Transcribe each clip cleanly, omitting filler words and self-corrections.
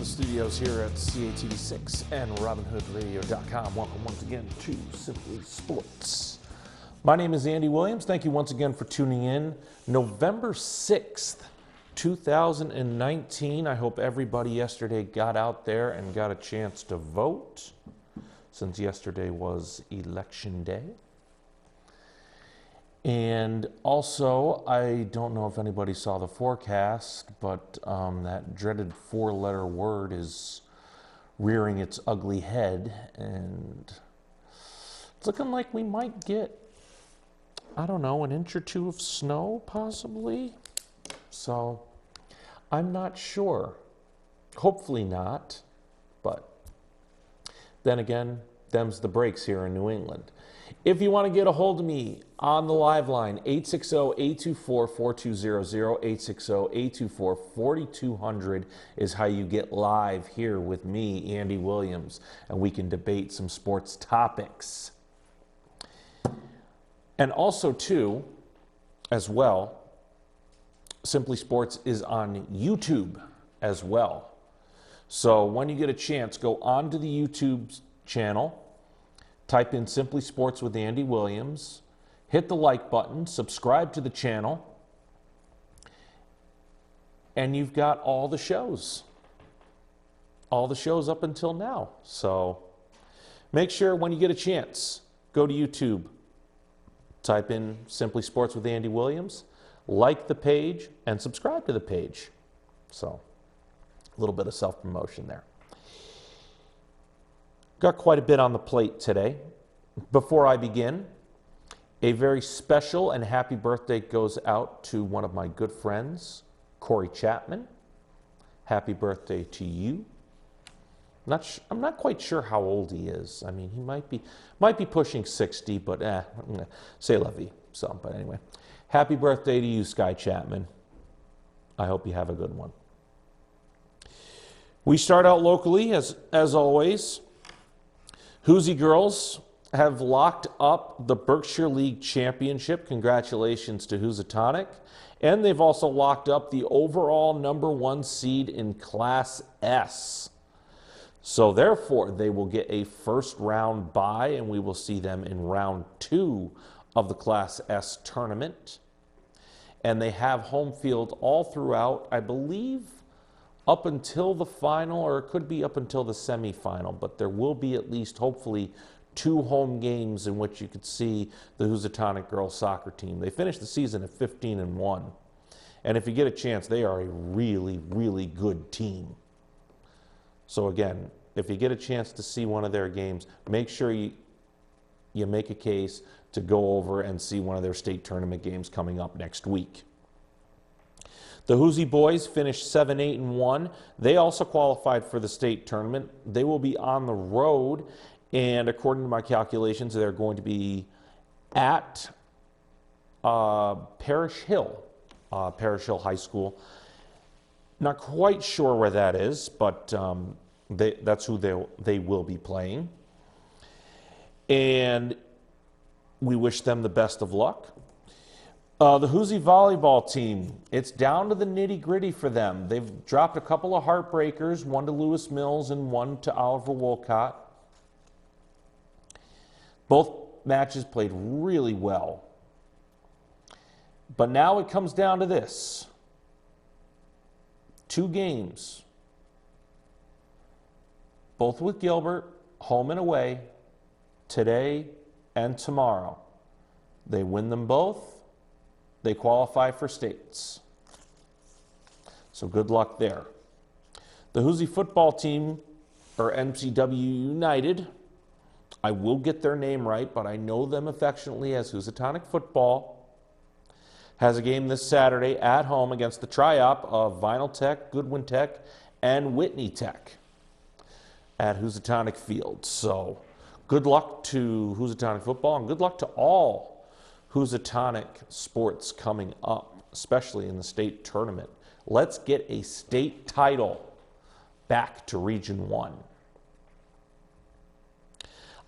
the studios here at CATV6 and RobinHoodRadio.com. Welcome once again to Simply Sports. My name is Andy Williams. Thank you once again for tuning in. November 6th, 2019. I hope everybody yesterday got out there and got a chance to vote, since yesterday was election day. And also, I don't know if anybody saw the forecast, but that dreaded four-letter word is rearing its ugly head, and it's looking like we might get, I don't know, an inch or two of snow, possibly. So, I'm not sure. Hopefully not, but then again, them's the breaks here in New England. If you want to get a hold of me on the live line, 860-824-4200, 860-824-4200 is how you get live here with me, Andy Williams, and we can debate some sports topics. And also, too, as well, Simply Sports is on YouTube as well. So when you get a chance, go onto the YouTube channel, type in Simply Sports with Andy Williams, hit the like button, subscribe to the channel, and you've got all the shows. All the shows up until now. So make sure when you get a chance, go to YouTube, type in Simply Sports with Andy Williams, like the page, and subscribe to the page. So a little bit of self-promotion there. Got quite a bit on the plate today. Before I begin, a very special and happy birthday goes out to one of my good friends, Corey Chapman. Happy birthday to you. I'm not quite sure how old he is. I mean, he might be pushing 60, but c'est la vie. So, but anyway, happy birthday to you, Sky Chapman. I hope you have a good one. We start out locally, as always. Hoosie girls have locked up the Berkshire League Championship. Congratulations to Housatonic. And they've also locked up the overall #1 seed in Class S. So therefore, they will get a first round bye, and we will see them in round 2 of the Class S tournament. And they have home field all throughout, I believe, up until the final, or it could be up until the semifinal, but there will be at least, hopefully, 2 home games in which you could see the Housatonic girls soccer team. They finished the season at 15-1, and if you get a chance, they are a really, really good team. So again, if you get a chance to see one of their games, make sure you make a case to go over and see one of their state tournament games coming up next week. The Hoosie boys finished 7-8-1. They also qualified for the state tournament. They will be on the road, and according to my calculations, they're going to be at Parish Hill High School. Not quite sure where that is, but that's who they will be playing. And we wish them the best of luck. The Hoosie volleyball team, it's down to the nitty-gritty for them. They've dropped a couple of heartbreakers, one to Lewis Mills and one to Oliver Wolcott. Both matches played really well. But now it comes down to this. 2 games, both with Gilbert, home and away, today and tomorrow. They win them both, they qualify for states. So good luck there. The Hoosie football team, or NCW United, I will get their name right, but I know them affectionately as Housatonic Football, has a game this Saturday at home against the tri-op of Vinyl Tech, Goodwin Tech, and Whitney Tech at Housatonic Field. So good luck to Housatonic Football, and good luck to all Housatonic sports coming up, especially in the state tournament. Let's get a state title back to Region 1.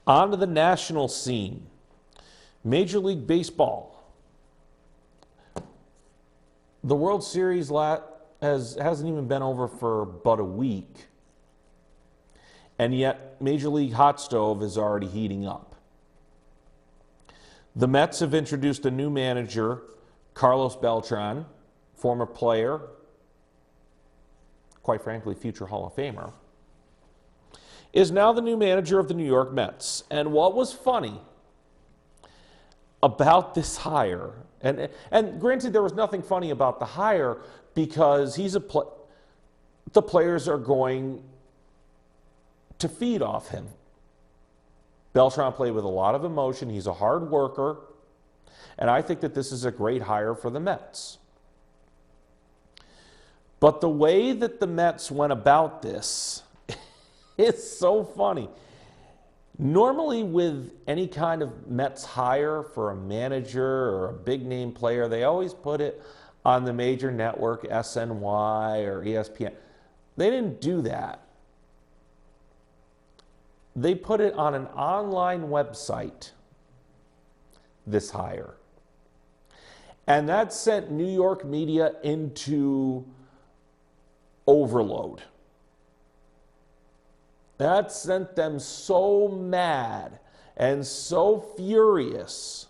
On to the national scene. Major League Baseball. The World Series hasn't even been over for but a week, And yet, Major League hot stove is already heating up. The Mets have introduced a new manager, Carlos Beltran, former player, quite frankly, future Hall of Famer, is now the new manager of the New York Mets. And what was funny about this hire, and granted there was nothing funny about the hire because the players are going to feed off him. Beltran played with a lot of emotion. He's a hard worker. And I think that this is a great hire for the Mets. But the way that the Mets went about this is so funny. Normally with any kind of Mets hire for a manager or a big name player, they always put it on the major network, SNY or ESPN. They didn't do that. They put it on an online website, this hire. And that sent New York media into overload. That sent them so mad and so furious.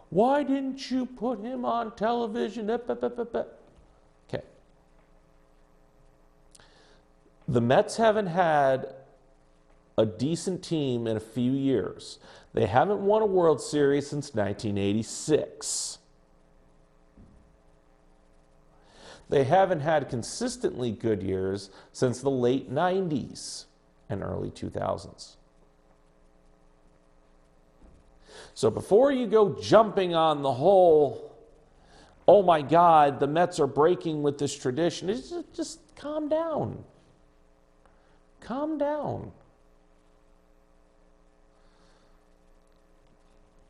Why didn't you put him on television? Okay. The Mets haven't had a decent team in a few years. They haven't won a World Series since 1986. They haven't had consistently good years since the late 90s and early 2000s. So before you go jumping on the whole, oh my God, the Mets are breaking with this tradition, just calm down. Calm down.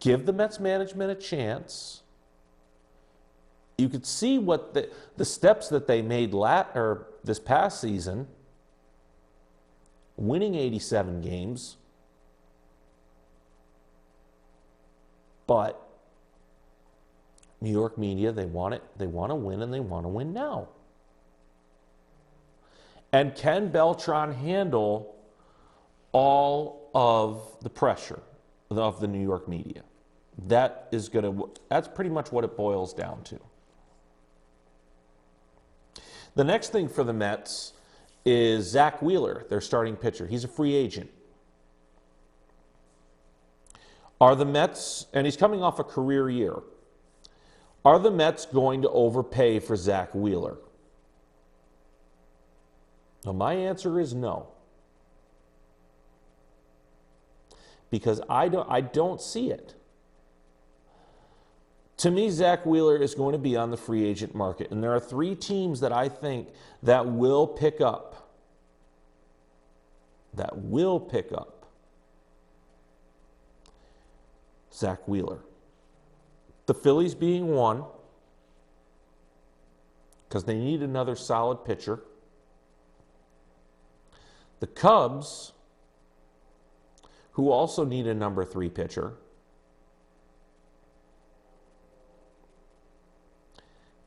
Give the Mets management a chance. You could see what the steps that they made this past season, winning 87 games. But New York media, they want it. They want to win, and they want to win now. And can Beltran handle all of the pressure of the New York media? That's pretty much what it boils down to. The next thing for the Mets is Zach Wheeler, their starting pitcher. He's a free agent. Are the Mets, and he's coming off a career year, are the Mets going to overpay for Zach Wheeler? Now, my answer is no. Because I don't see it. To me, Zach Wheeler is going to be on the free agent market. And there are 3 teams that I think that will pick up. Zach Wheeler. The Phillies being one, because they need another solid pitcher. The Cubs, who also need a number 3 pitcher.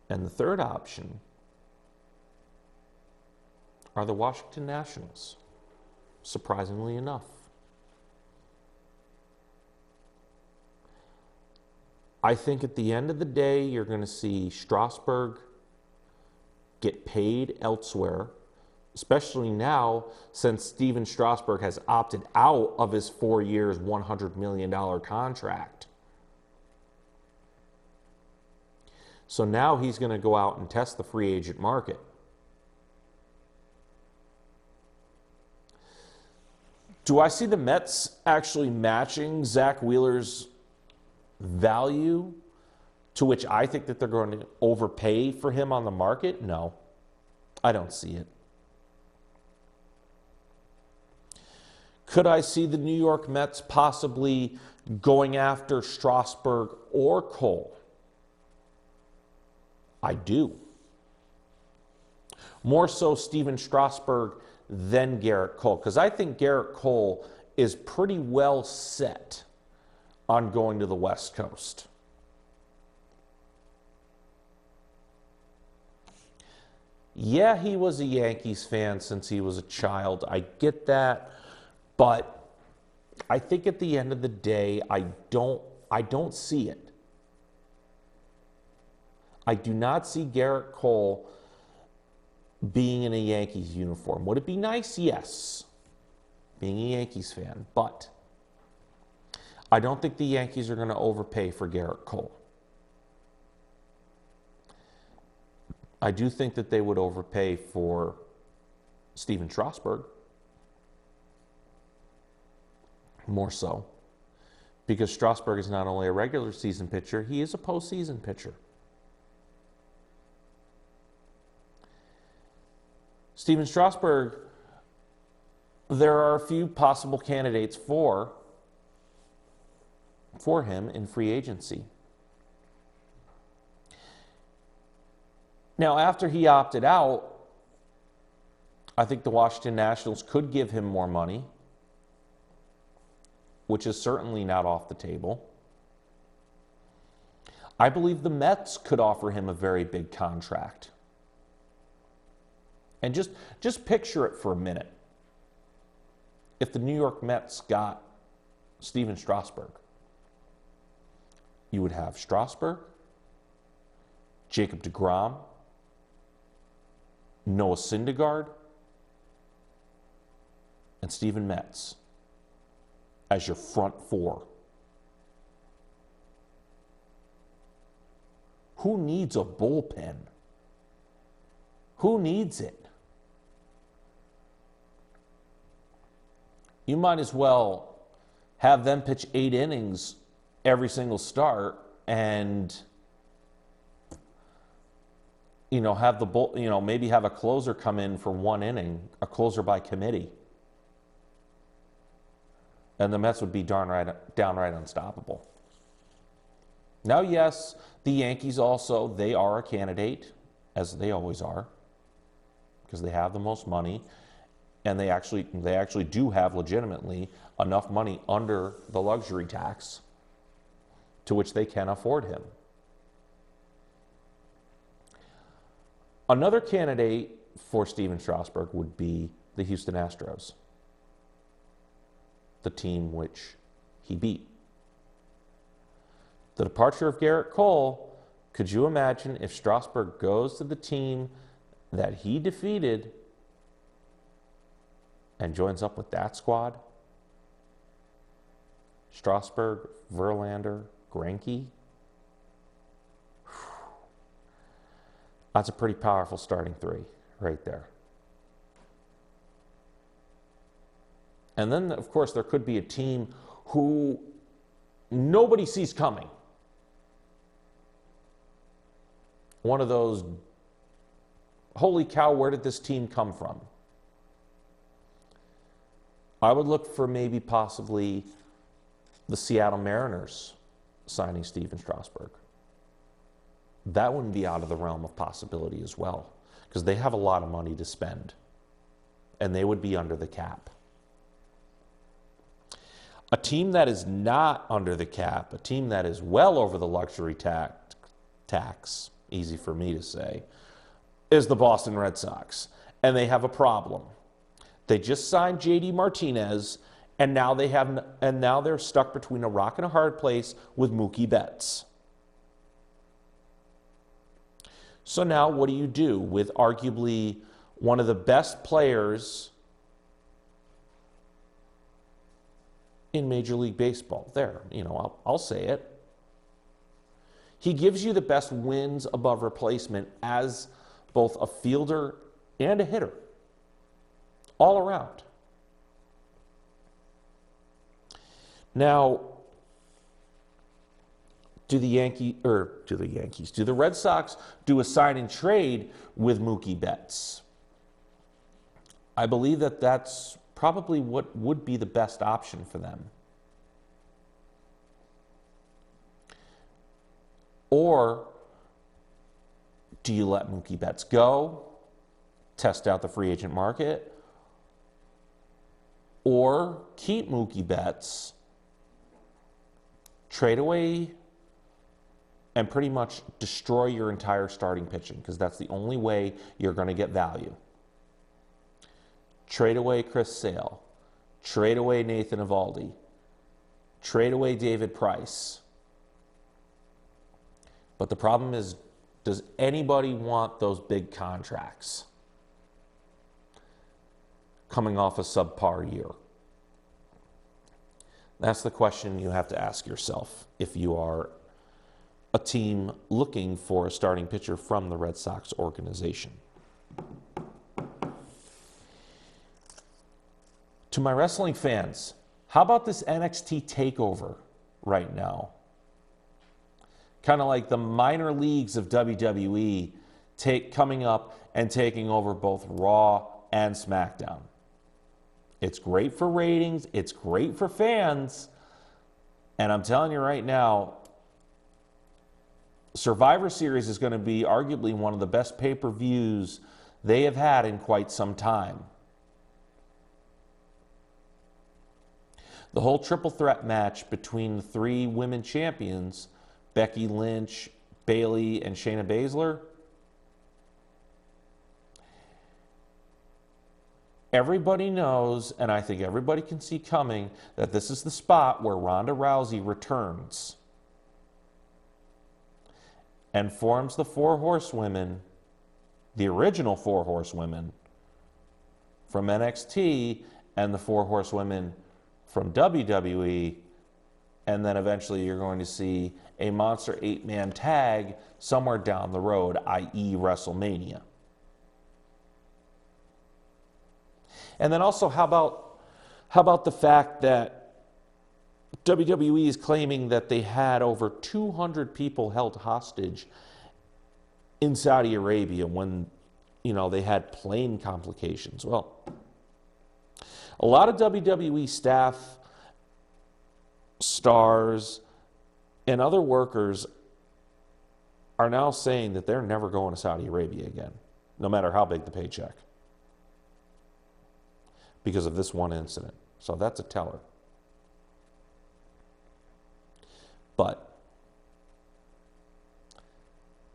And the third option are the Washington Nationals, surprisingly enough. I think at the end of the day, you're going to see Strasburg get paid elsewhere, especially now since Steven Strasburg has opted out of his 4 years, $100 million contract. So now he's going to go out and test the free agent market. Do I see the Mets actually matching Zach Wheeler's value, to which I think that they're going to overpay for him on the market? No, I don't see it. Could I see the New York Mets possibly going after Strasburg or Cole? I do. More so Steven Strasburg than Garrett Cole, because I think Garrett Cole is pretty well set on going to the West Coast. Yeah, he was a Yankees fan since he was a child. I get that, but I think at the end of the day, I don't see it. I do not see Garrett Cole being in a Yankees uniform. Would it be nice? Yes, being a Yankees fan, but I don't think the Yankees are going to overpay for Garrett Cole. I do think that they would overpay for Steven Strasburg. More so. Because Strasburg is not only a regular season pitcher, he is a postseason pitcher. Steven Strasburg, there are a few possible candidates for him in free agency. Now, after he opted out, I think the Washington Nationals could give him more money, which is certainly not off the table. I believe the Mets could offer him a very big contract. And just picture it for a minute. If the New York Mets got Steven Strasburg, you would have Strasburg, Jacob deGrom, Noah Syndergaard, and Steven Metz as your front four. Who needs a bullpen? Who needs it? You might as well have them pitch 8 innings every single start and have maybe have a closer come in for 1 inning, a closer by committee. And the Mets would be downright unstoppable. Now, yes, the Yankees also, they are a candidate, as they always are, because they have the most money, and they actually do have legitimately enough money under the luxury tax to which they can afford him. Another candidate for Steven Strasburg would be the Houston Astros, the team which he beat. The departure of Garrett Cole, could you imagine if Strasburg goes to the team that he defeated and joins up with that squad? Strasburg, Verlander, Greinke. That's a pretty powerful starting 3 right there. And then, of course, there could be a team who nobody sees coming. One of those, holy cow, where did this team come from? I would look for maybe possibly the Seattle Mariners signing Steven Strasburg. That wouldn't be out of the realm of possibility as well, because they have a lot of money to spend, and they would be under the cap. A team that is not under the cap, a team that is well over the luxury tax, easy for me to say, is the Boston Red Sox. And they have a problem. They just signed JD Martinez, and now they're stuck between a rock and a hard place with Mookie Betts. So now what do you do with arguably one of the best players in Major League Baseball? There, I'll say it. He gives you the best wins above replacement as both a fielder and a hitter, all around. Now, do the Red Sox do a sign and trade with Mookie Betts? I believe that that's probably what would be the best option for them. Or do you let Mookie Betts go, test out the free agent market, or keep Mookie Betts, trade away and pretty much destroy your entire starting pitching, because that's the only way you're going to get value. Trade away Chris Sale. Trade away Nathan Eovaldi. Trade away David Price. But the problem is, does anybody want those big contracts coming off a subpar year? That's the question you have to ask yourself if you are a team looking for a starting pitcher from the Red Sox organization. To my wrestling fans, how about this NXT takeover right now? Kind of like the minor leagues of WWE coming up and taking over both Raw and SmackDown. It's great for ratings. It's great for fans. And I'm telling you right now, Survivor Series is going to be arguably one of the best pay-per-views they have had in quite some time. The whole triple threat match between the three women champions, Becky Lynch, Bayley, and Shayna Baszler, everybody knows, and I think everybody can see coming, that this is the spot where Ronda Rousey returns and forms the Four Horsewomen, the original Four Horsewomen from NXT, and the Four Horsewomen from WWE, and then eventually you're going to see a monster 8-man tag somewhere down the road, i.e. WrestleMania. And then also, how about the fact that WWE is claiming that they had over 200 people held hostage in Saudi Arabia when, they had plane complications. Well, a lot of WWE staff, stars, and other workers are now saying that they're never going to Saudi Arabia again, no matter how big the paycheck, because of this one incident. So that's a teller. But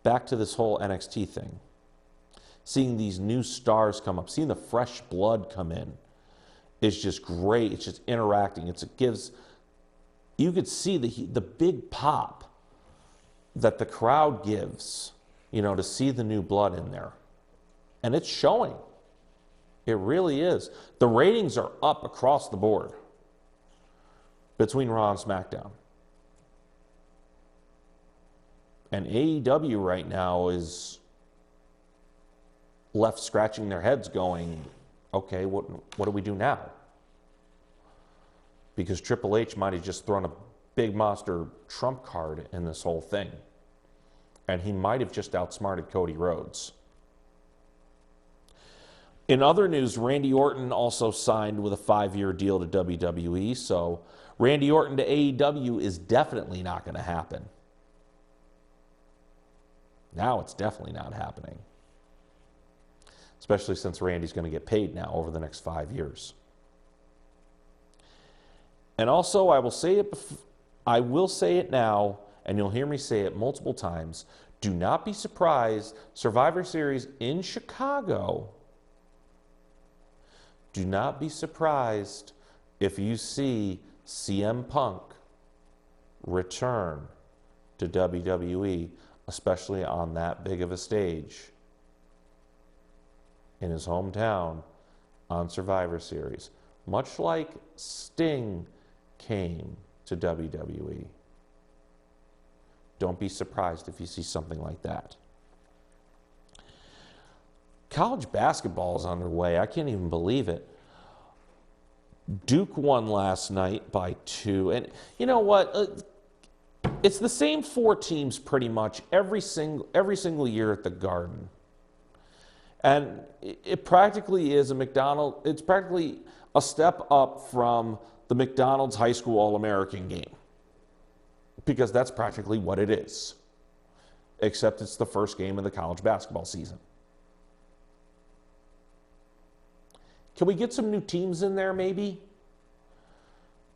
back to this whole NXT thing. Seeing these new stars come up, seeing the fresh blood come in is just great. It's just interacting. You could see the big pop that the crowd gives, to see the new blood in there. And it's showing. It really is. The ratings are up across the board between Raw and SmackDown. And AEW right now is left scratching their heads going, okay, what do we do now? Because Triple H might have just thrown a big monster trump card in this whole thing. And he might have just outsmarted Cody Rhodes. In other news, Randy Orton also signed with a 5-year deal to WWE, so Randy Orton to AEW is definitely not going to happen. Now it's definitely not happening. Especially since Randy's going to get paid now over the next 5 years. And also, I will say it now, and you'll hear me say it multiple times. Do not be surprised, Survivor Series in Chicago. Do not be surprised if you see CM Punk return to WWE, especially on that big of a stage in his hometown on Survivor Series. Much like Sting came to WWE. Don't be surprised if you see something like that. College basketball is underway. I can't even believe it. Duke won last night by 2. And you know what? It's the same 4 teams pretty much every single year at the Garden. And it practically is it's practically a step up from the McDonald's High School All-American game. Because that's practically what it is. Except it's the first game of the college basketball season. Can we get some new teams in there maybe?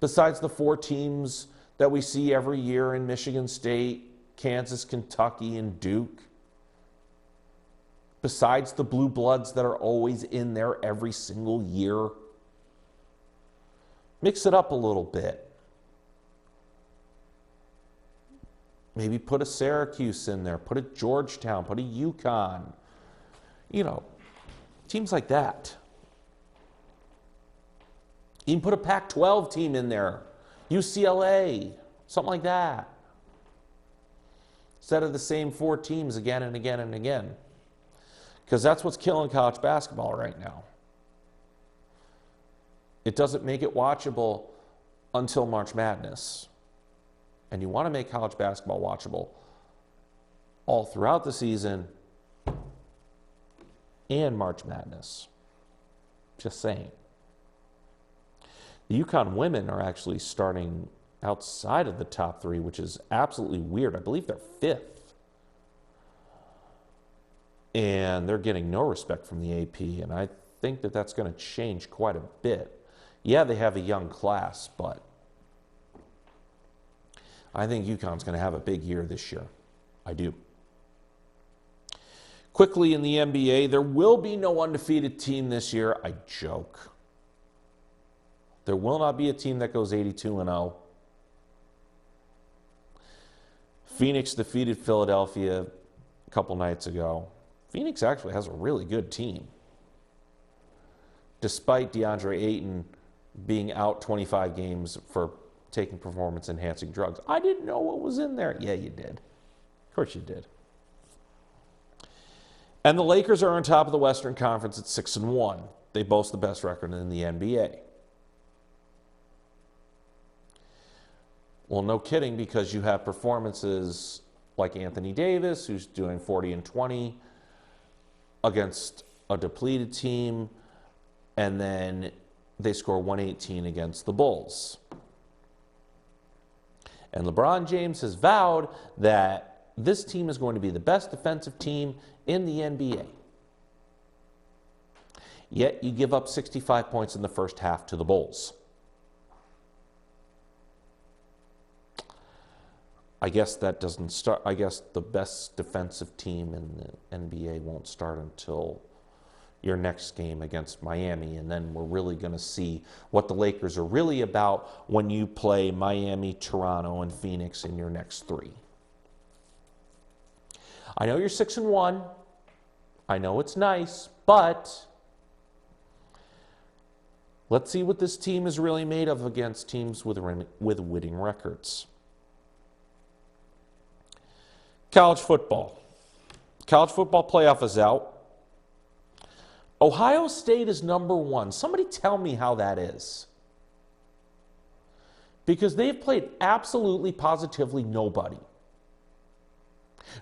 Besides the 4 teams that we see every year in Michigan State, Kansas, Kentucky, and Duke. Besides the blue bloods that are always in there every single year. Mix it up a little bit. Maybe put a Syracuse in there, put a Georgetown, put a UConn. You know, teams like that. Even put a Pac-12 team in there, UCLA, something like that. Instead of the same 4 teams again and again and again. Because that's what's killing college basketball right now. It doesn't make it watchable until March Madness. And you want to make college basketball watchable all throughout the season and March Madness. Just saying. The UConn women are actually starting outside of the top 3, which is absolutely weird. I believe they're 5th. And they're getting no respect from the AP, and I think that that's going to change quite a bit. Yeah, they have a young class, but I think UConn's going to have a big year this year. I do. Quickly in the NBA, there will be no undefeated team this year. I joke. There will not be a team that goes 82-0. Phoenix defeated Philadelphia a couple nights ago. Phoenix actually has a really good team. Despite DeAndre Ayton being out 25 games for taking performance-enhancing drugs. I didn't know what was in there. Yeah, you did. Of course you did. And the Lakers are on top of the Western Conference at 6-1. They boast the best record in the NBA. Well, no kidding, because you have performances like Anthony Davis, who's doing 40-20 against a depleted team, and then they score 118 against the Bulls. And LeBron James has vowed that this team is going to be the best defensive team in the NBA. Yet you give up 65 points in the first half to the Bulls. I guess that doesn't start. I guess the best defensive team in the NBA won't start until your next game against Miami, and then we're really going to see what the Lakers are really about when you play Miami, Toronto, and Phoenix in your next 3. I know you're 6-1. I know it's nice, but let's see what this team is really made of against teams with winning records. College football. College football playoff is out. Ohio State is number 1. Somebody tell me how that is. Because they've played absolutely, positively nobody.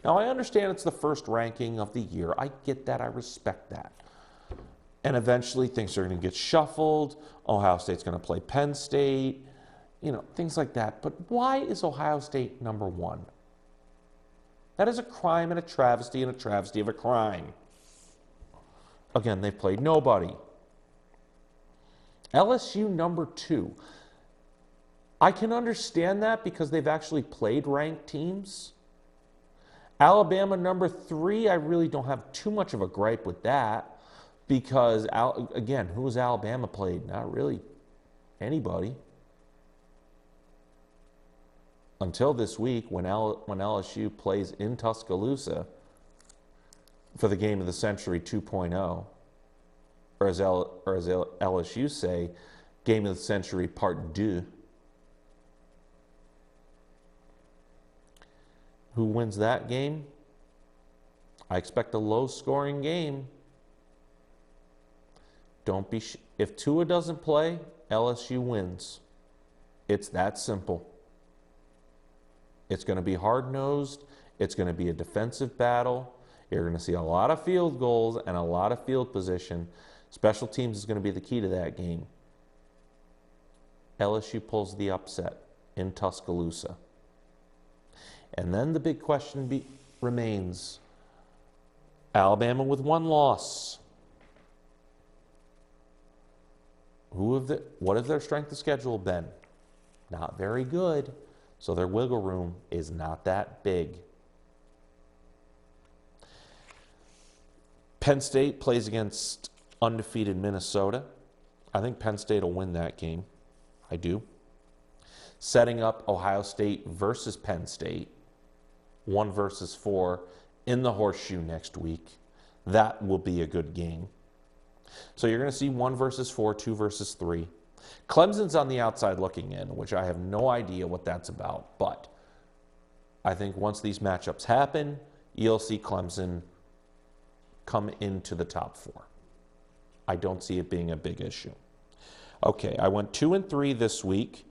Now, I understand it's the first ranking of the year. I get that. I respect that. And eventually things are going to get shuffled. Ohio State's going to play Penn State. You know, things like that. But why is Ohio State number 1? That is a crime and a travesty of a crime. Again, they've played nobody. LSU number 2. I can understand that because they've actually played ranked teams. Alabama number 3, I really don't have too much of a gripe with that because, again, who has Alabama played? Not really anybody. Until this week when LSU plays in Tuscaloosa for the game of the century 2.0, or as LSU say, game of the century part 2. Who wins that game? I expect a low-scoring game. If Tua doesn't play, LSU wins. It's that simple. It's going to be hard-nosed. It's going to be a defensive battle. You're going to see a lot of field goals and a lot of field position. Special teams is going to be the key to that game. LSU pulls the upset in Tuscaloosa. And then the big question remains, Alabama with 1 loss. What has their strength of schedule been? Not very good. So their wiggle room is not that big. Penn State plays against undefeated Minnesota. I think Penn State will win that game. I do. Setting up Ohio State versus Penn State, 1 versus 4 in the Horseshoe next week. That will be a good game. So you're going to see 1 versus 4, 2 versus 3. Clemson's on the outside looking in, which I have no idea what that's about. But I think once these matchups happen, you'll see Clemson come into the top 4. I don't see it being a big issue. Okay, I went 2-3 this week,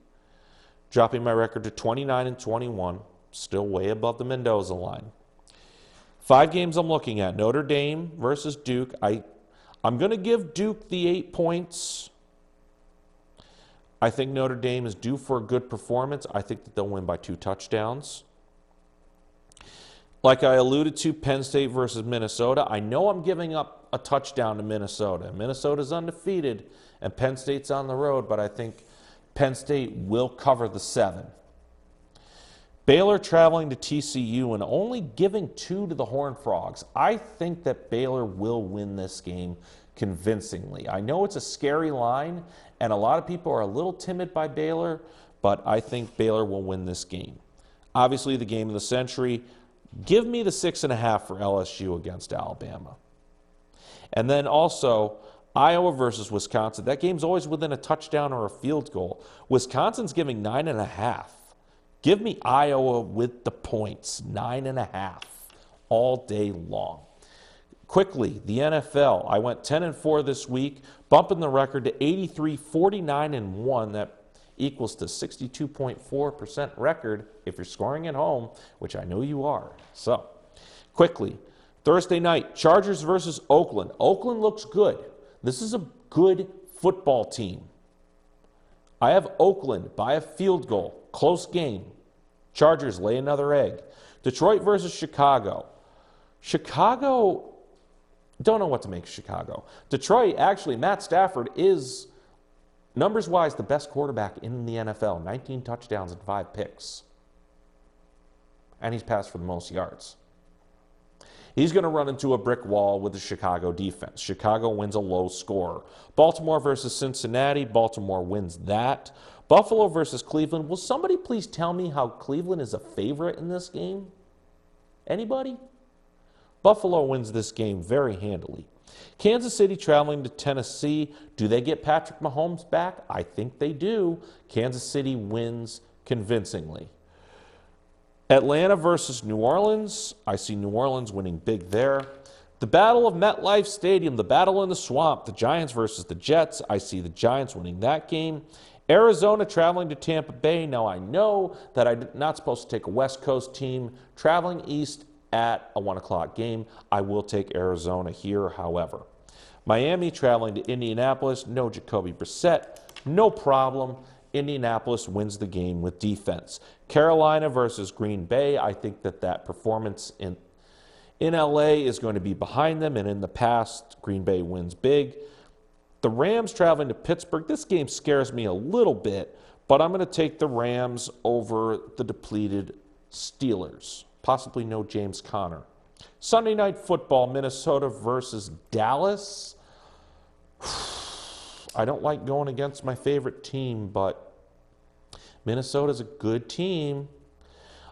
dropping my record to 29-21, still way above the Mendoza line. 5 games I'm looking at: Notre Dame versus Duke. I'm going to give Duke the 8 points. I think Notre Dame is due for a good performance. I think that they'll win by 2 touchdowns. Like I alluded to, Penn State versus Minnesota. I know I'm giving up a touchdown to Minnesota. Minnesota's undefeated, and Penn State's on the road, but I think Penn State will cover the 7. Baylor traveling to TCU and only giving 2 to the Horned Frogs. I think that Baylor will win this game convincingly. I know it's a scary line, and a lot of people are a little timid by Baylor, but I think Baylor will win this game. Obviously, the game of the century. Give me the 6.5 for LSU against Alabama. And then also, Iowa versus Wisconsin. That game's always within a touchdown or a field goal. Wisconsin's giving 9.5. Give me Iowa with the points, 9.5, all day long. Quickly, the NFL. I went 10-4 this week, bumping the record to 83-49-1. That equals to 62.4% record if you're scoring at home, which I know you are. So, quickly, Thursday night, Chargers versus Oakland. Oakland looks good. This is a good football team. I have Oakland by a field goal. Close game. Chargers lay another egg. Detroit versus Chicago. Chicago, don't know what to make of Chicago. Detroit, actually, Matt Stafford is, numbers-wise, the best quarterback in the NFL. 19 touchdowns and 5 picks. And he's passed for the most yards. He's going to run into a brick wall with the Chicago defense. Chicago wins a low score. Baltimore versus Cincinnati. Baltimore wins that. Buffalo versus Cleveland. Will somebody please tell me how Cleveland is a favorite in this game? Anybody? Buffalo wins this game very handily. Kansas City traveling to Tennessee. Do they get Patrick Mahomes back? I think they do. Kansas City wins convincingly. Atlanta versus New Orleans. I see New Orleans winning big there. The Battle of MetLife Stadium, the battle in the swamp, the Giants versus the Jets. I see the Giants winning that game. Arizona traveling to Tampa Bay. Now, I know that I'm not supposed to take a West Coast team traveling east at a 1 o'clock game. I will take Arizona here, however. Miami traveling to Indianapolis. No Jacoby Brissett. No problem. Indianapolis wins the game with defense. Carolina versus Green Bay. I think that performance in LA is going to be behind them, and in the past, Green Bay wins big. The Rams traveling to Pittsburgh. This game scares me a little bit, but I'm going to take the Rams over the depleted Steelers. Possibly no James Conner. Sunday Night Football, Minnesota versus Dallas. I don't like going against my favorite team, but Minnesota's a good team.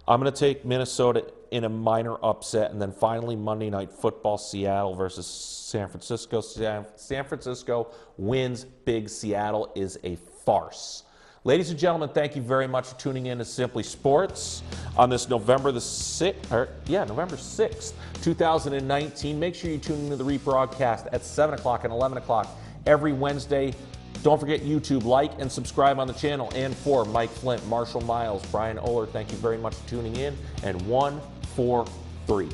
I'm going to take Minnesota in a minor upset. And then finally, Monday Night Football, Seattle versus San Francisco. San Francisco wins big. Seattle is a farce. Ladies and gentlemen, thank you very much for tuning in to Simply Sports on this November 6th, 2019. Make sure you tune into the rebroadcast at 7 o'clock and 11 o'clock every Wednesday. Don't forget YouTube, like and subscribe on the channel. And for Mike Flint, Marshall Miles, Brian Oler, thank you very much for tuning in. And 1, 4, 3.